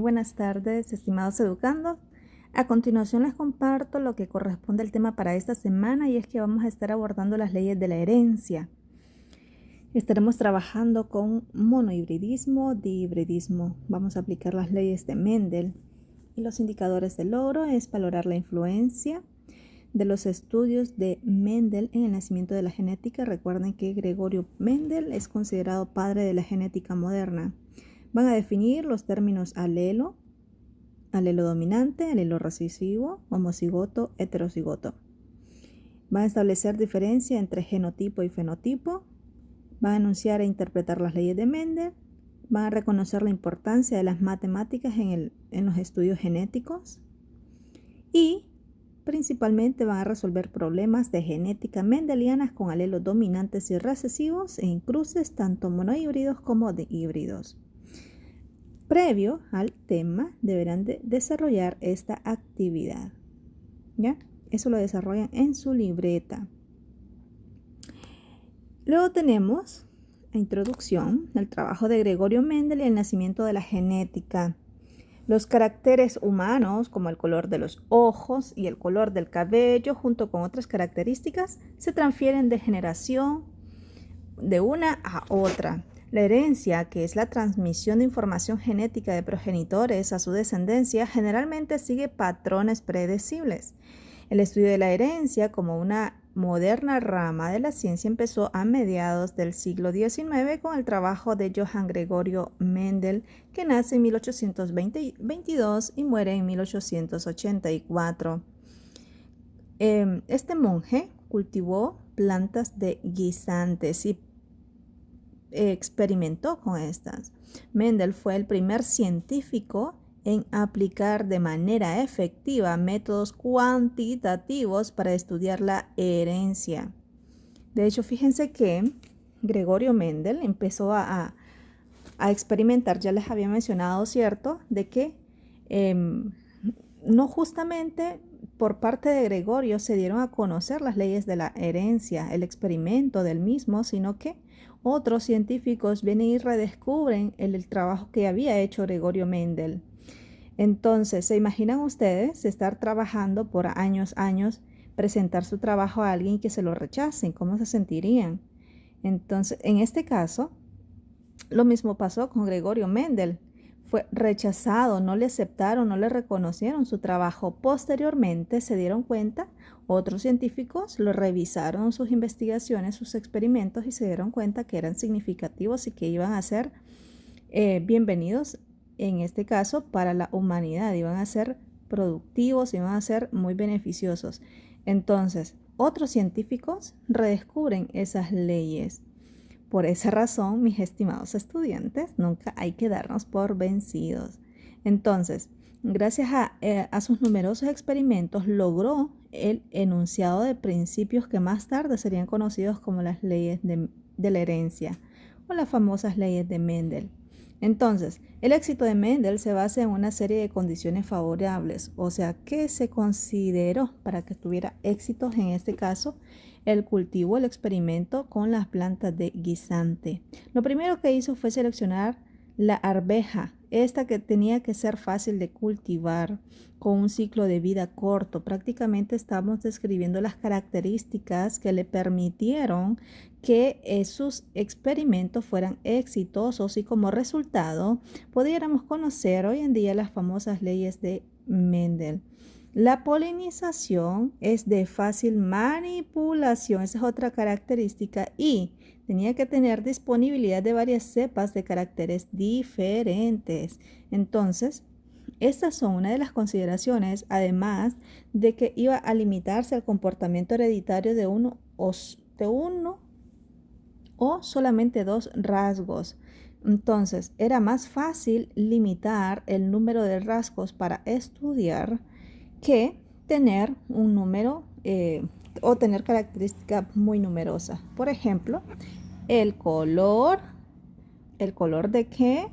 buenas tardes, estimados educandos. A continuación les comparto lo que corresponde al tema para esta semana y es que vamos a estar abordando las leyes de la herencia. Estaremos trabajando con monohibridismo, dihibridismo. Vamos a aplicar las leyes de Mendel y los indicadores de logro es valorar la influencia de los estudios de Mendel en el nacimiento de la genética. Recuerden que Gregorio Mendel es considerado padre de la genética moderna. Van a definir los términos alelo dominante, alelo recesivo, homocigoto, heterocigoto. Van a establecer diferencia entre genotipo y fenotipo. Van a enunciar e interpretar las leyes de Mendel. Van a reconocer la importancia de las matemáticas en los estudios genéticos. Y principalmente van a resolver problemas de genética mendelianas con alelos dominantes y recesivos en cruces tanto monohíbridos como dihíbridos. Previo al tema, deberán de desarrollar esta actividad. ¿Ya? Eso lo desarrollan en su libreta. Luego tenemos la introducción del trabajo de Gregorio Mendel y el nacimiento de la genética. Los caracteres humanos, como el color de los ojos y el color del cabello, junto con otras características, se transfieren de generación de una a otra. La herencia, que es la transmisión de información genética de progenitores a su descendencia, generalmente sigue patrones predecibles. El estudio de la herencia como una moderna rama de la ciencia empezó a mediados del siglo XIX con el trabajo de Johann Gregorio Mendel, que nace en 1822 y muere en 1884. Este monje cultivó plantas de guisantes y experimentó con estas. Mendel fue el primer científico en aplicar de manera efectiva métodos cuantitativos para estudiar la herencia. De hecho, fíjense que Gregorio Mendel empezó a experimentar, ya les había mencionado, ¿cierto?, de que no justamente por parte de Gregorio se dieron a conocer las leyes de la herencia, el experimento del mismo, sino que otros científicos vienen y redescubren el trabajo que había hecho Gregorio Mendel. Entonces, ¿se imaginan ustedes estar trabajando por años, presentar su trabajo a alguien y que se lo rechacen? ¿Cómo se sentirían? Entonces, en este caso, lo mismo pasó con Gregorio Mendel. Fue rechazado, no le aceptaron, no le reconocieron su trabajo. Posteriormente se dieron cuenta, otros científicos lo revisaron sus investigaciones, sus experimentos y se dieron cuenta que eran significativos y que iban a ser bienvenidos, en este caso, para la humanidad. Iban a ser productivos, iban a ser muy beneficiosos. Entonces, otros científicos redescubren esas leyes. Por esa razón, mis estimados estudiantes, nunca hay que darnos por vencidos. Entonces, gracias a sus numerosos experimentos, logró el enunciado de principios que más tarde serían conocidos como las leyes de la herencia o las famosas leyes de Mendel. Entonces, el éxito de Mendel se basa en una serie de condiciones favorables, o sea, que se consideró para que tuviera éxitos, en este caso, el cultivo, el experimento con las plantas de guisante. Lo primero que hizo fue seleccionar la arveja, esta que tenía que ser fácil de cultivar, con un ciclo de vida corto. Prácticamente estamos describiendo las características que le permitieron que sus experimentos fueran exitosos y como resultado pudiéramos conocer hoy en día las famosas leyes de Mendel. La polinización es de fácil manipulación, esa es otra característica, y tenía que tener disponibilidad de varias cepas de caracteres diferentes. Entonces, estas son una de las consideraciones, además de que iba a limitarse al comportamiento hereditario de uno o solamente dos rasgos. Entonces, era más fácil limitar el número de rasgos para estudiar que tener un número o tener características muy numerosas. Por ejemplo, el color de qué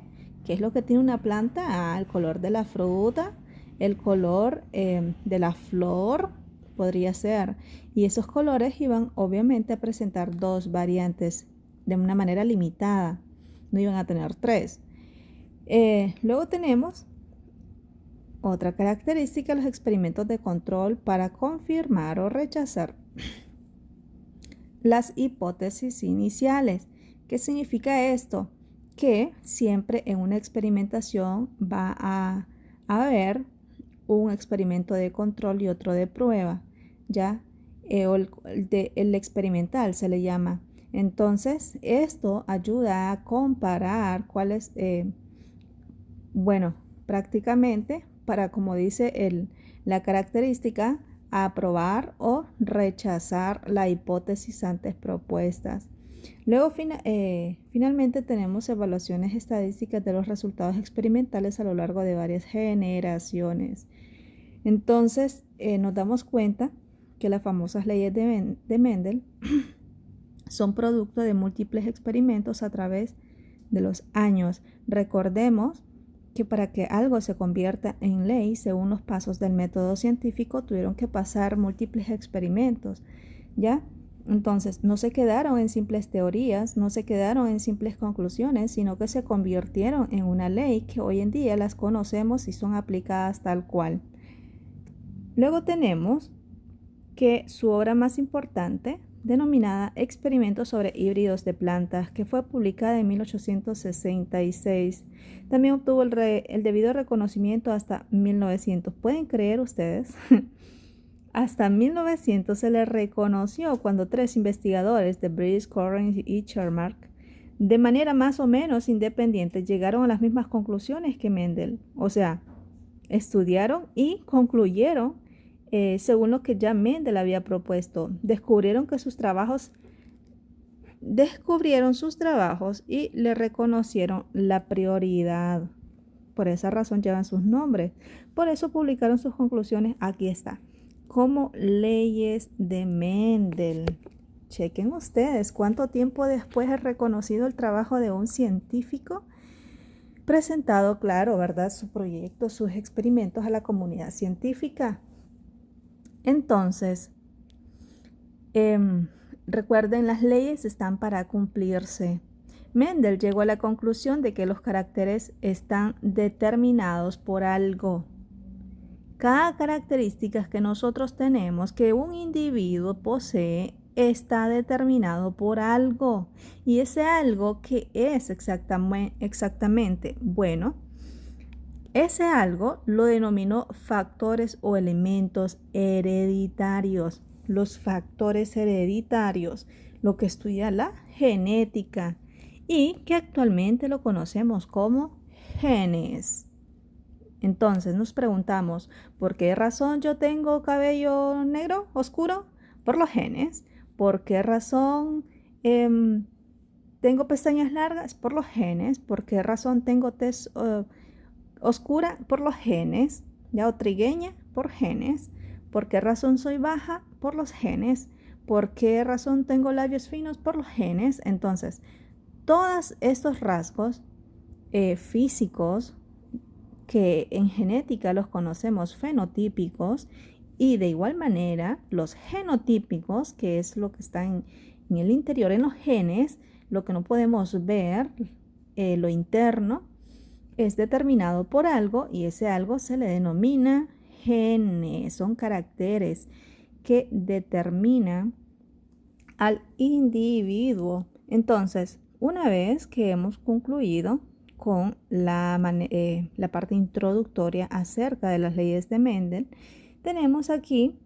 es lo que tiene una planta, el color de la fruta, el color de la flor podría ser, y esos colores iban obviamente a presentar dos variantes de una manera limitada, no iban a tener tres. Luego tenemos Otra característica, los experimentos de control para confirmar o rechazar las hipótesis iniciales. ¿Qué significa esto? Que siempre en una experimentación va a haber un experimento de control y otro de prueba, ¿ya? El experimental se le llama. Entonces, esto ayuda a comparar cuáles, prácticamente para, como dice la característica, aprobar o rechazar la hipótesis antes propuestas. Luego, finalmente, tenemos evaluaciones estadísticas de los resultados experimentales a lo largo de varias generaciones. Entonces, nos damos cuenta que las famosas leyes de Mendel son producto de múltiples experimentos a través de los años. Recordemos que para que algo se convierta en ley, según los pasos del método científico, tuvieron que pasar múltiples experimentos, ¿ya? Entonces, no se quedaron en simples teorías, no se quedaron en simples conclusiones, sino que se convirtieron en una ley que hoy en día las conocemos y son aplicadas tal cual. Luego tenemos que su obra más importante, denominada Experimentos sobre híbridos de plantas, que fue publicada en 1866, también obtuvo el debido reconocimiento hasta 1900. ¿Pueden creer ustedes? Hasta 1900 se le reconoció cuando 3 investigadores de British Correns y Shermark, de manera más o menos independiente, llegaron a las mismas conclusiones que Mendel. O sea, estudiaron y concluyeron según lo que ya Mendel había propuesto. Descubrieron sus trabajos y le reconocieron la prioridad. Por esa razón llevan sus nombres. Por eso publicaron sus conclusiones. Aquí está. Como leyes de Mendel. Chequen ustedes cuánto tiempo después es reconocido el trabajo de un científico presentado, claro, ¿verdad? Su proyecto, sus experimentos a la comunidad científica. Entonces, recuerden, las leyes están para cumplirse. Mendel llegó a la conclusión de que los caracteres están determinados por algo. Cada característica que nosotros tenemos, que un individuo posee, está determinado por algo. Y ese algo, ¿qué es exactamente? Bueno, ese algo lo denominó factores o elementos hereditarios. Los factores hereditarios, lo que estudia la genética y que actualmente lo conocemos como genes. Entonces nos preguntamos, ¿por qué razón yo tengo cabello negro, oscuro? Por los genes. ¿Por qué razón tengo pestañas largas? Por los genes. ¿Por qué razón tengo tez oscura? Por los genes. ¿Ya? O trigueña, por genes. ¿Por qué razón soy baja? Por los genes. ¿Por qué razón tengo labios finos? Por los genes. Entonces, todos estos rasgos físicos, que en genética los conocemos fenotípicos, y de igual manera los genotípicos, que es lo que está en el interior, en los genes, lo que no podemos ver, lo interno, es determinado por algo y ese algo se le denomina genes. Son caracteres que determinan al individuo. Entonces, una vez que hemos concluido con la parte introductoria acerca de las leyes de Mendel, tenemos aquí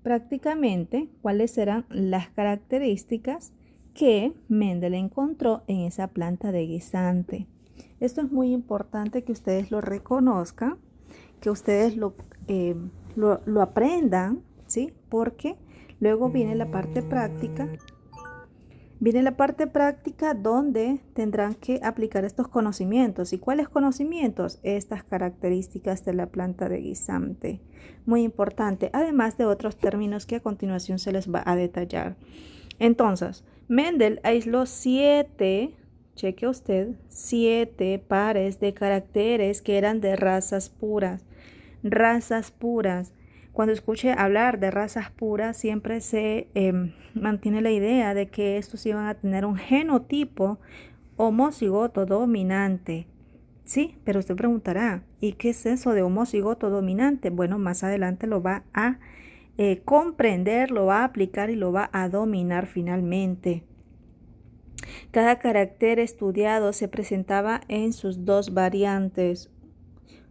prácticamente cuáles eran las características que Mendel encontró en esa planta de guisante. Esto es muy importante que ustedes lo reconozcan, que ustedes lo aprendan, ¿sí? Porque luego viene la parte práctica. Viene la parte práctica donde tendrán que aplicar estos conocimientos. ¿Y cuáles conocimientos? Estas características de la planta de guisante. Muy importante, además de otros términos que a continuación se les va a detallar. Entonces, Mendel aisló 7, cheque usted, 7 pares de caracteres que eran de razas puras. Razas puras. Cuando escuche hablar de razas puras, siempre se mantiene la idea de que estos iban a tener un genotipo homocigoto dominante. Sí, pero usted preguntará, ¿y qué es eso de homocigoto dominante? Bueno, más adelante lo va a comprender, lo va a aplicar y lo va a dominar finalmente. Cada carácter estudiado se presentaba en sus dos variantes.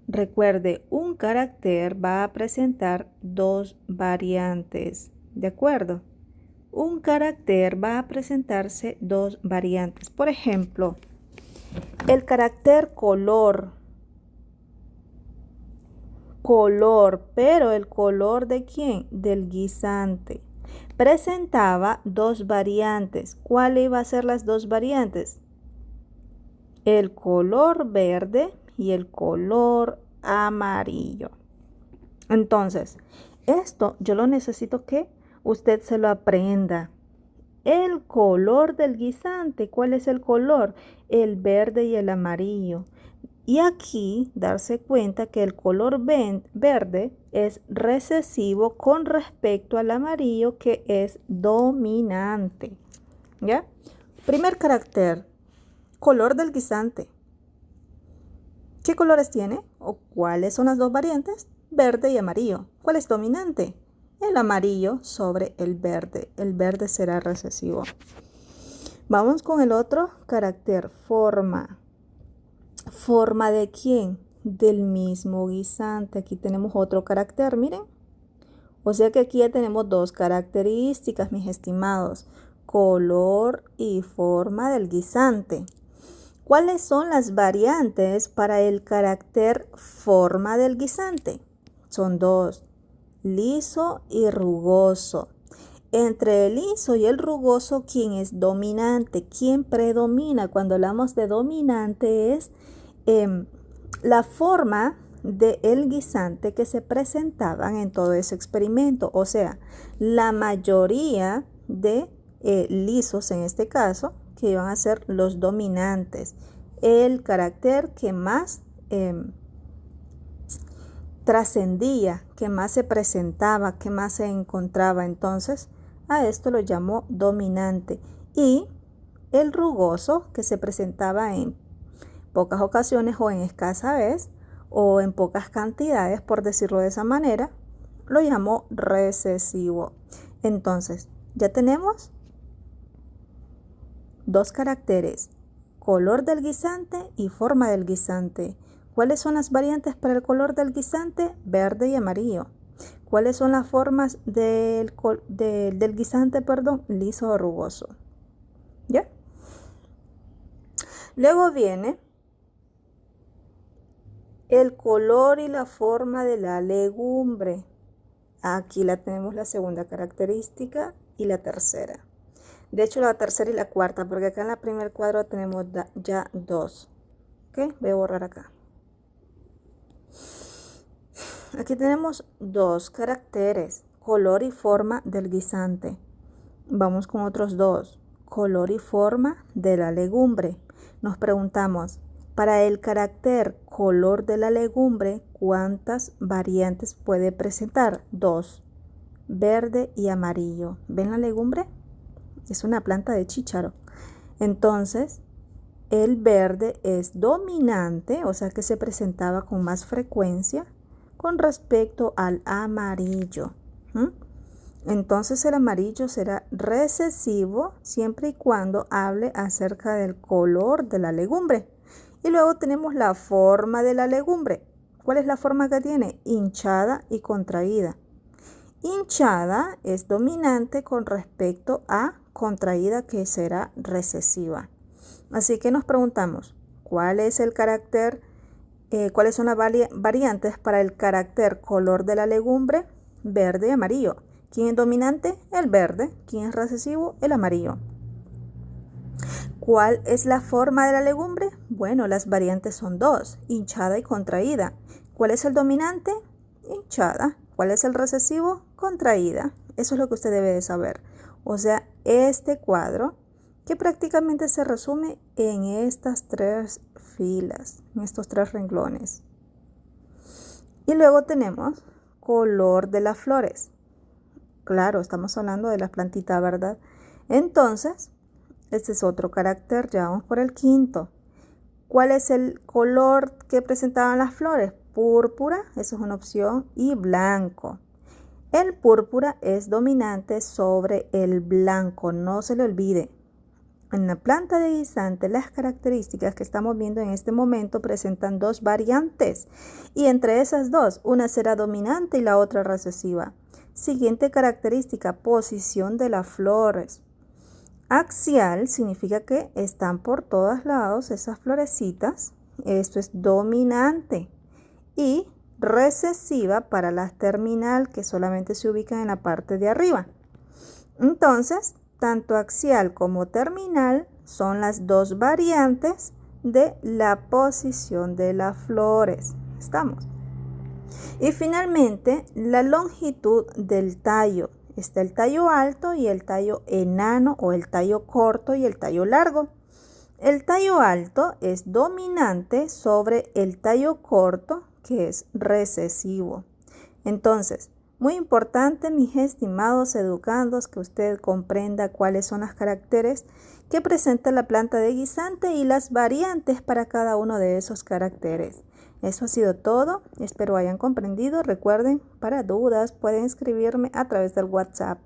Recuerde, un carácter va a presentar dos variantes, ¿de acuerdo? Un carácter va a presentarse dos variantes. Por ejemplo, el carácter color, pero el color ¿de quién? Del guisante. Presentaba dos variantes. ¿Cuál iba a ser las dos variantes? El color verde y el color amarillo. Entonces, esto yo lo necesito que usted se lo aprenda. El color del guisante, ¿cuál es el color? El verde y el amarillo. Y aquí darse cuenta que el color verde es recesivo con respecto al amarillo que es dominante. ¿Ya? Primer carácter, color del guisante. ¿Qué colores tiene? ¿O cuáles son las dos variantes? Verde y amarillo. ¿Cuál es dominante? El amarillo sobre el verde. El verde será recesivo. Vamos con el otro carácter, forma. ¿Forma de quién? Del mismo guisante. Aquí tenemos otro carácter, miren. O sea que aquí ya tenemos dos características, mis estimados. Color y forma del guisante. ¿Cuáles son las variantes para el carácter forma del guisante? Son dos, liso y rugoso. Entre el liso y el rugoso, ¿quién es dominante? ¿Quién predomina? Cuando hablamos de dominante es la forma del guisante que se presentaban en todo ese experimento. O sea, la mayoría de lisos en este caso, que iban a ser los dominantes. El carácter que más trascendía, que más se presentaba, que más se encontraba. Entonces, a esto lo llamó dominante. Y el rugoso, que se presentaba en pocas ocasiones o en escasa vez o en pocas cantidades, por decirlo de esa manera, lo llamó recesivo. Entonces, ya tenemos dos caracteres, color del guisante y forma del guisante. ¿Cuáles son las variantes para el color del guisante? Verde y amarillo. ¿Cuáles son las formas del guisante, liso o rugoso? ¿Ya? Luego viene el color y la forma de la legumbre. Aquí la tenemos la segunda característica y la tercera. De hecho, la tercera y la cuarta, porque acá en el primer cuadro tenemos ya dos. ¿Ok? Voy a borrar acá. Aquí tenemos dos caracteres, color y forma del guisante. Vamos con otros dos, color y forma de la legumbre. Nos preguntamos, para el carácter color de la legumbre, ¿cuántas variantes puede presentar? Dos, verde y amarillo. ¿Ven la legumbre? Es una planta de chícharo. Entonces, el verde es dominante, o sea que se presentaba con más frecuencia con respecto al amarillo. Entonces el amarillo será recesivo siempre y cuando hable acerca del color de la legumbre. Y luego tenemos la forma de la legumbre. ¿Cuál es la forma que tiene? Hinchada y contraída. Hinchada es dominante con respecto a contraída, que será recesiva. Así que nos preguntamos, ¿cuál es el carácter? ¿Cuáles son las variantes para el carácter color de la legumbre? Verde y amarillo. ¿Quién es dominante? El verde. ¿Quién es recesivo? El amarillo. ¿Cuál es la forma de la legumbre? Bueno, las variantes son dos, hinchada y contraída. ¿Cuál es el dominante? Hinchada. ¿Cuál es el recesivo? Contraída. Eso es lo que usted debe de saber. O sea, este cuadro que prácticamente se resume en estas tres filas, en estos tres renglones. Y luego tenemos color de las flores. Claro, estamos hablando de las plantitas, ¿verdad? Entonces, este es otro carácter, ya vamos por el quinto. ¿Cuál es el color que presentaban las flores? Púrpura, eso es una opción, y blanco. El púrpura es dominante sobre el blanco, no se le olvide. En la planta de guisante, las características que estamos viendo en este momento presentan dos variantes y entre esas dos, una será dominante y la otra recesiva. Siguiente característica, posición de las flores. Axial significa que están por todos lados esas florecitas, esto es dominante, y recesiva para las terminal que solamente se ubican en la parte de arriba. Entonces, tanto axial como terminal son las dos variantes de la posición de las flores. ¿Estamos? Y finalmente, la longitud del tallo. Está el tallo alto y el tallo enano o el tallo corto y el tallo largo. El tallo alto es dominante sobre el tallo corto, que es recesivo. Entonces, muy importante, mis estimados educandos, que usted comprenda cuáles son las caracteres que presenta la planta de guisante y las variantes para cada uno de esos caracteres. Eso ha sido todo. Espero hayan comprendido. Recuerden, para dudas pueden escribirme a través del WhatsApp.